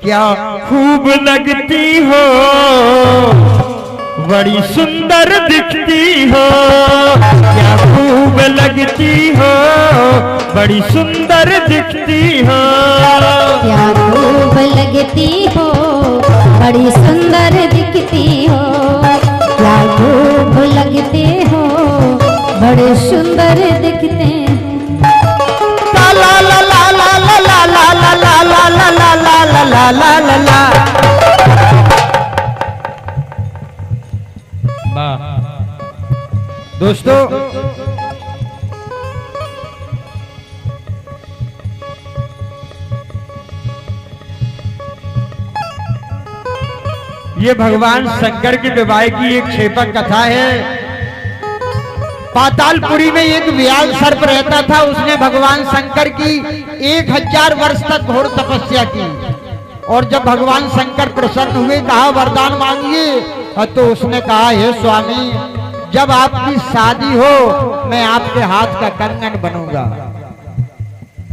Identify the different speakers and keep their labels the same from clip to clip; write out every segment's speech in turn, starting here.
Speaker 1: क्या खूब लगती हो, बड़ी सुंदर दिखती हो। क्या खूब लगती हो, बड़ी सुंदर दिखती हो।
Speaker 2: क्या खूब लगती हो, बड़ी सुंदर दिखती हो। क्या खूब लगते हो, बड़े सुंदर दिखते हैं।
Speaker 1: ला ला ला ला ला ला ला ला ला ला ला ला ला ला ला ला ला। दोस्तों ये भगवान शंकर के विवाह की एक क्षेपक कथा है। पातालपुरी में एक व्याल सर्प रहता था। उसने भगवान शंकर की 1000 वर्ष तक घोर तपस्या की और जब भगवान शंकर प्रसन्न हुए, कहा वरदान मांगिए, तो उसने कहा हे स्वामी, जब आपकी शादी हो मैं आपके हाथ का कंगन बनूंगा।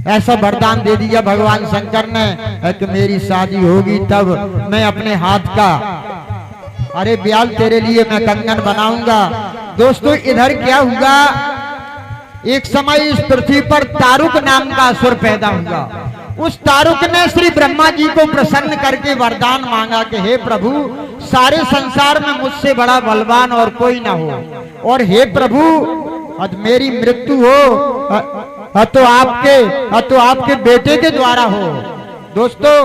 Speaker 1: ऐसा वरदान दे दिया भगवान शंकर ने कि मेरी शादी होगी तब मैं अपने हाथ का, अरे ब्याल तेरे लिए मैं कंगन बनाऊंगा। दोस्तों इधर क्या हुआ, एक समय इस पृथ्वी पर तारुक नाम का असुर पैदा हुआ। उस तारुक ने श्री ब्रह्मा जी को प्रसन्न करके वरदान मांगा कि हे प्रभु, सारे संसार में मुझसे बड़ा बलवान और कोई ना हो, और हे प्रभु आज मेरी मृत्यु हो तो आपके बेटे के द्वारा हो। दोस्तों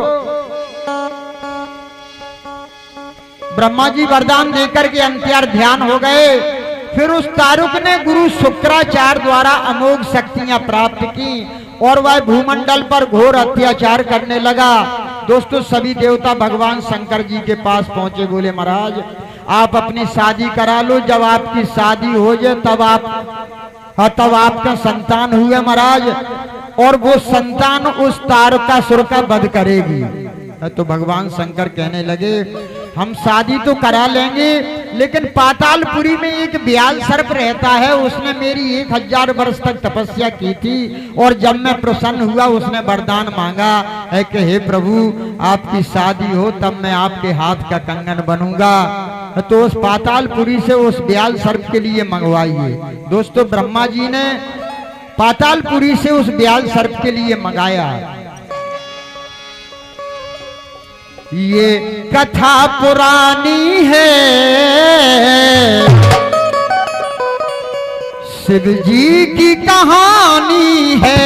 Speaker 1: ब्रह्मा जी वरदान देकर के अंत्यार ध्यान हो गए। फिर उस तारुक ने गुरु शुक्राचार्य द्वारा अमोघ शक्तियां प्राप्त की और वह भूमंडल पर घोर अत्याचार करने लगा। दोस्तों सभी देवता भगवान शंकर जी के पास पहुंचे, बोले महाराज आप अपनी शादी करा लो, जब आपकी शादी हो जाए तब आपका संतान हुए महाराज, और वो संतान उस तारकासुर का वध करेगी। तो भगवान शंकर कहने लगे हम शादी तो करा लेंगे, लेकिन पातालपुरी में एक व्याल सर्प रहता है, उसने मेरी 1000 वर्ष तक तपस्या की थी और जब मैं प्रसन्न हुआ उसने वरदान मांगा है कि हे प्रभु आपकी शादी हो तब मैं आपके हाथ का कंगन बनूंगा। तो उस पातालपुरी से उस व्याल सर्प के लिए मंगवाइए। दोस्तों ब्रह्मा जी ने पातालपुरी से उस व्याल सर्प के लिए मंगाया। ये कथा पुरानी है, शिव जी की कहानी है।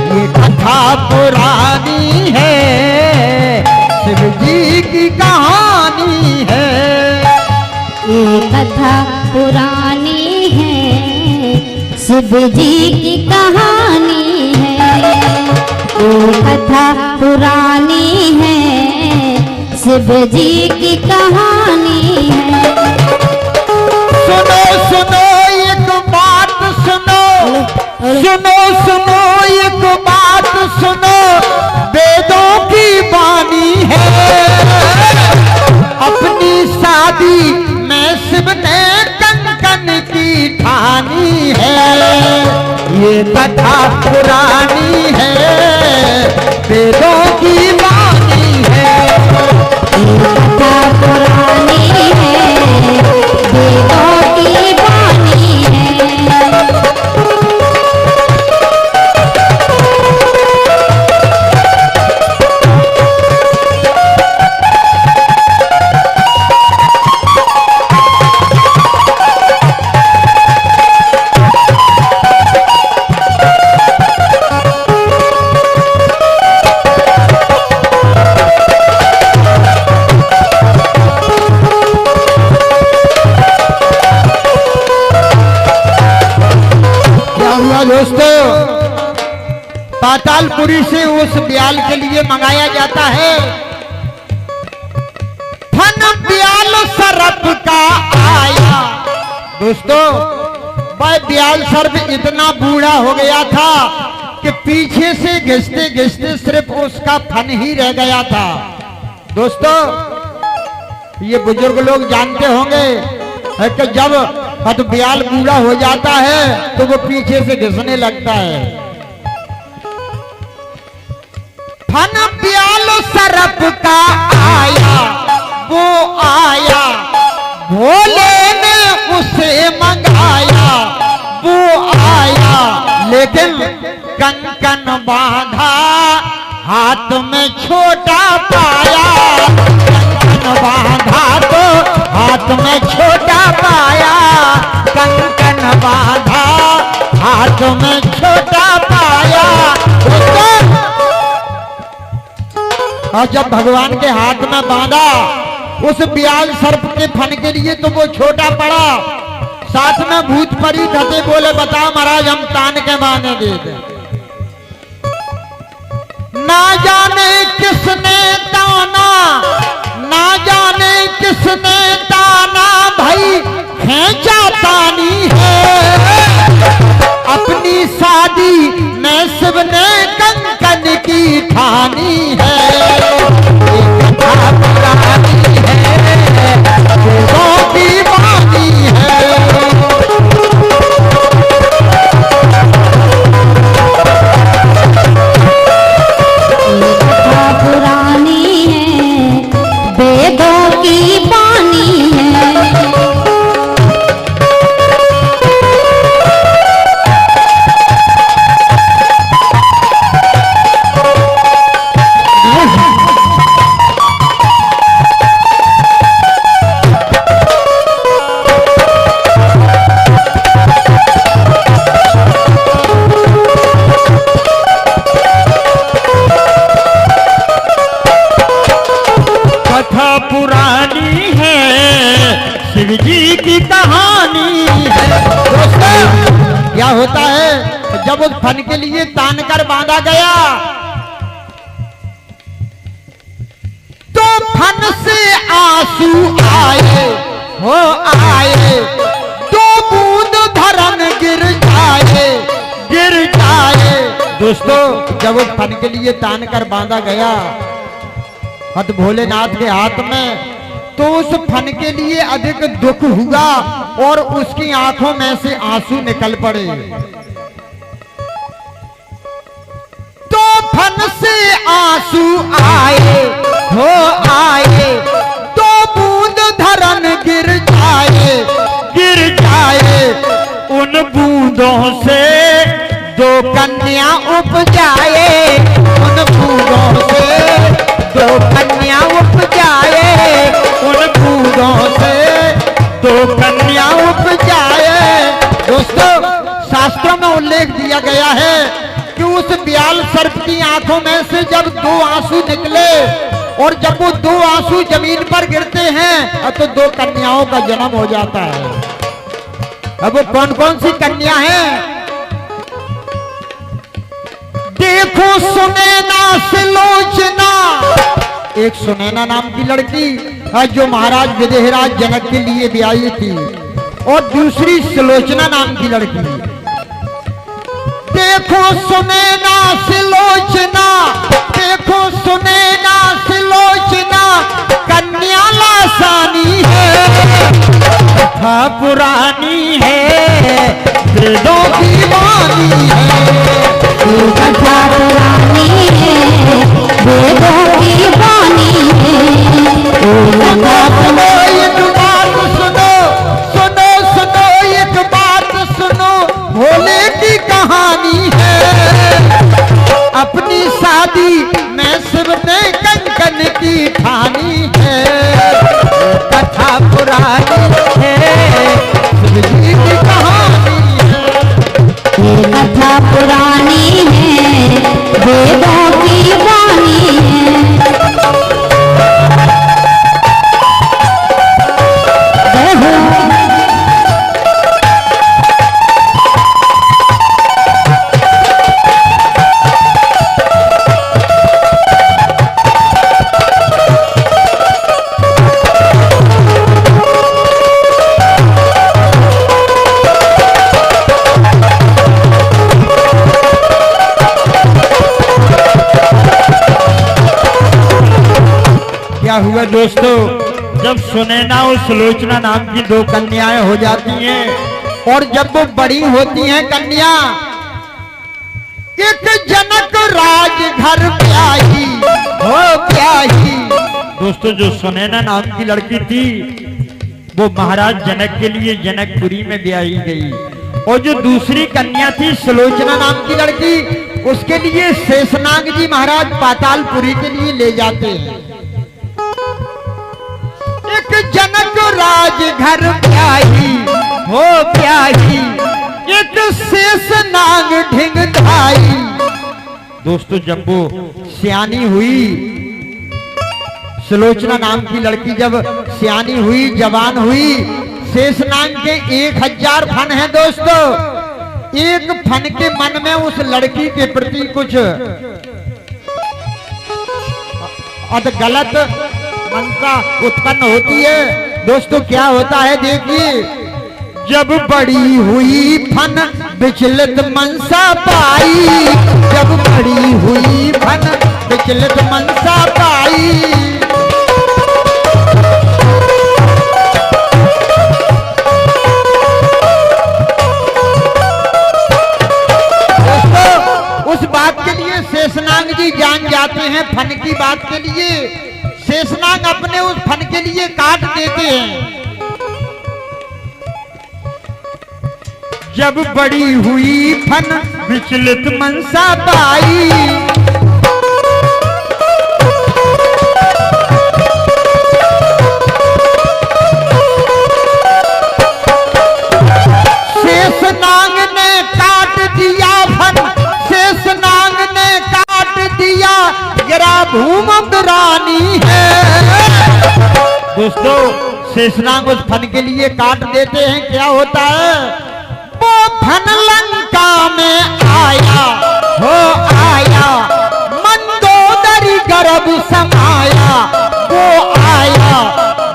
Speaker 1: ये कथा पुरानी है, शिव जी की कहानी है।
Speaker 2: ये कथा पुरानी है, शिव जी की कहानी है। ये कथा पुरानी है, शिव जी की कहानी है।
Speaker 1: सुनो सुनो एक बात सुनो, सुनो सुनो एक बात सुनो, वेदों की वाणी है। अपनी शादी में शिव ने कंकन की ठानी है। ये कथा पुरानी है, वेदों की वाणी है।
Speaker 2: ये कथा पुरानी है, वेदों की वाणी है।
Speaker 1: दोस्तों पातालपुरी से उस ब्याल के लिए मंगाया जाता है। फन ब्याल सर्प का आया। दोस्तों वह ब्याल सर्प इतना बूढ़ा हो गया था कि पीछे से घिसते घिसते सिर्फ उसका फन ही रह गया था। दोस्तों ये बुजुर्ग लोग जानते होंगे है कि जब ब्याल बूढ़ा हो जाता है तो वो पीछे से घिसने लगता है। फन ब्याल कंकन बांधा, हाथ में छोटा पाया। कंकन बांधा तो हाथ में छोटा पाया, कंकन बांधा हाथ में छोटा पाया। और जब भगवान के हाथ में बांधा उस ब्याल सर्प के फन के लिए तो वो छोटा पड़ा। साथ में भूत परी थे, बोले बताओ महाराज हम तान के बांधे दे दे। ना जाने किसने ताना, ना जाने किसने ताना, भाई खींचा तानी है। अपनी शादी में शिव ने कंकन की ठानी है। एक कथा पुरानी है, वेदों की वाणी है।
Speaker 2: कथा पुरानी है, वेदों की वाणी है।
Speaker 1: कथा पुरानी है, शिव जी की कहानी है। दोस्तों क्या होता है जब उस फन के लिए तान कर बांधा गया तो फन से आंसू आए हो आए, दो बूंद धरन गिर जाए गिर जाए। दोस्तों जब उस फन के लिए तान कर बांधा गया हद भोलेनाथ के हाथ में, तो उस फन के लिए अधिक दुख हुआ और उसकी आंखों में से आंसू निकल पड़े। तो फन से आंसू आए हो आए, तो बूंद धरन गिर जाए। उन बूंदों से दो कन्या उपजाए, उन बूंदों से दो कन्या उपजाए, उन बूंदों से दो कन्या उपजाए। दोस्तों शास्त्रों में उल्लेख दिया गया है कि उस ब्याल सर्प की आंखों में से जब दो आंसू निकले और जब वो दो आंसू जमीन पर गिरते हैं तो दो कन्याओं का जन्म हो जाता है। अब वो कौन कौन सी कन्या हैं? देखो सुनैना सुलोचना, एक सुनैना नाम की लड़की जो महाराज विदेहराज जनक के लिए ब्याही थी, और दूसरी सुलोचना नाम की लड़की। देखो सुनैना सुलोचना, देखो सुनैना सुलोचना, कन्या लासानी है। कथा पुरानी है, वेदों की वाणी है।
Speaker 2: कथा पुरानी है, वेदों की वाणी है।
Speaker 1: सुनो एक बात सुनो, सुनो सुनो एक बात सुनो, भोले की कहानी है। अपनी शादी में शिव ने कंकन की ठानी है। कथा पुरानी है, शिव जी की कहानी है।
Speaker 2: कथा पुरानी है, वेदों की वाणी है।
Speaker 1: क्या हुआ दोस्तों, जब सुनैना और सुलोचना नाम की दो कन्याएं हो जाती हैं और जब वो बड़ी होती हैं कन्या, एक जनक राज घर ब्याही हो ब्याही। दोस्तों जो सुनैना नाम की लड़की थी वो महाराज जनक के लिए जनकपुरी में ब्याही गई, और जो दूसरी कन्या थी सुलोचना नाम की लड़की, उसके लिए शेषनाग जी महाराज पातालपुरी के लिए ले जाते हैं। एक जनक राज घर प्याही हो प्याही, एक शेषनाग ढिंग धाई। दोस्तों जब वो सियानी हुई, सुलोचना नाम की लड़की जब सियानी हुई, जवान हुई, शेषनाग के 1000 फन हैं दोस्तों। एक फन के मन में उस लड़की के प्रति कुछ गलत मनसा उत्पन्न होती है। दोस्तों क्या होता है देखिए, जब बड़ी हुई फन विचलित मनसा पाई, जब बड़ी हुई फन विचलित मनसा पाई। उस बात के लिए शेषनाग जी जान जाते हैं, फन की बात के लिए शेषनाग अपने उस फन के लिए काट देते हैं। जब बड़ी हुई फन विचलित मनसा पाई, शेषनाग ने काट दिया फन, शेषनाग ने काट दिया, गिरा भूमंड रानी है। दोस्तों शेषनाग उस फन के लिए काट देते हैं। क्या होता है, वो फन लंका में आया हो आया, मंदोदरी गर्भ समाया। वो आया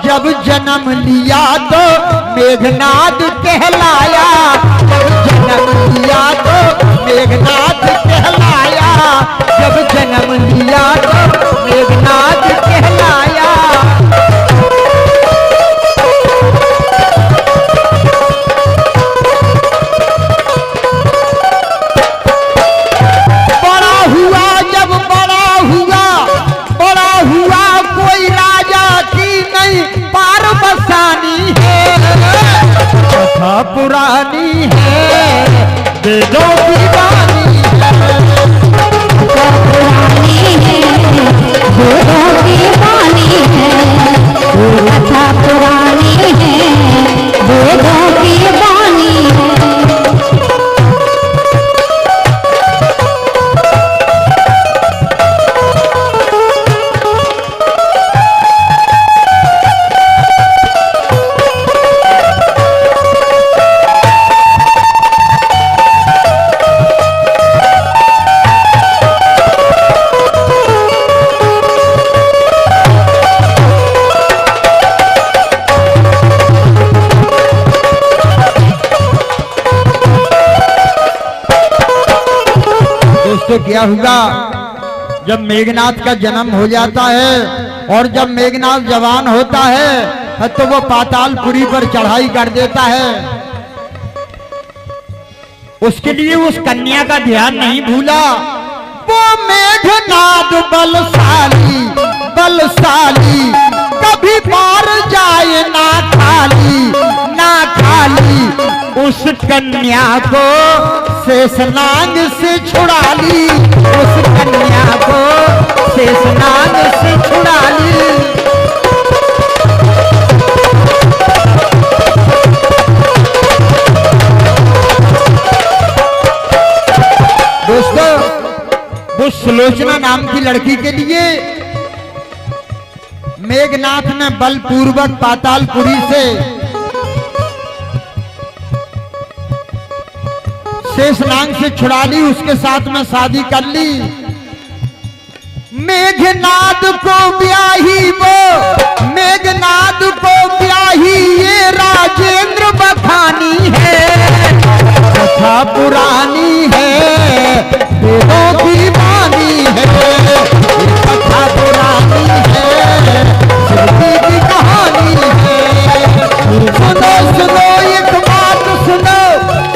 Speaker 1: जब जन्म लिया तो मेघनाद कहलाया, जब जन्म लिया तो मेघनाद कहलाया, जब जन्म लिया तो मेघनाद कहलाया। बड़ा हुआ जब बड़ा हुआ, बड़ा हुआ कोई राजा की नहीं पार बसानी है, कथा पुरानी है, वेदों की वाणी है,
Speaker 2: कथा पुरानी है, वेदों की वाणी है, कथा पुरानी है, वेदों की वाणी है।
Speaker 1: दोस्तों क्या हुआ, जब मेघनाथ का जन्म हो जाता है और जब मेघनाथ जवान होता है तो वो पातालपुरी पर चढ़ाई कर देता है। उसके लिए उस कन्या का ध्यान नहीं भूला। वो मेघनाथ बलशाली बलशाली, कभी पार जाए ना खाली ना खाली। उस कन्या को शेषनाग से छुड़ा ली, उस कन्या को शेषनाग से छुड़ा ली। दोस्तों वो सुलोचना नाम की लड़की के लिए मेघनाथ ने बलपूर्वक पातालपुरी से शेषनाग से छुड़ा ली, उसके साथ में शादी कर ली। मेघनाद को ब्याही वो, मेघनाद को ब्याही ये राजेंद्र बखानी है, कथा पुरानी है, वेदों की वाणी है, कथा पुरानी है, शिवजी की कहानी है। सुनो सुनो एक बात सुनो,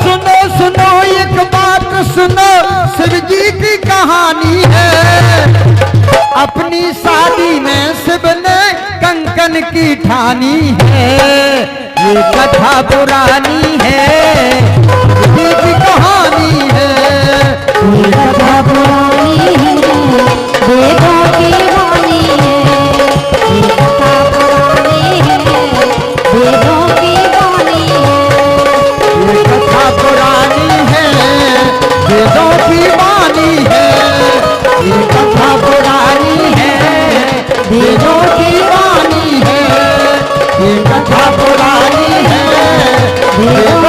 Speaker 1: सुनो सुनो एक बात सुनो, शिवजी की कहानी है। अपनी शादी में शिव ने कंकन की ठानी है, ये कथा पुरानी है, शिवजी की कहानी है, ये कथा कथा पुरानी है, वेदों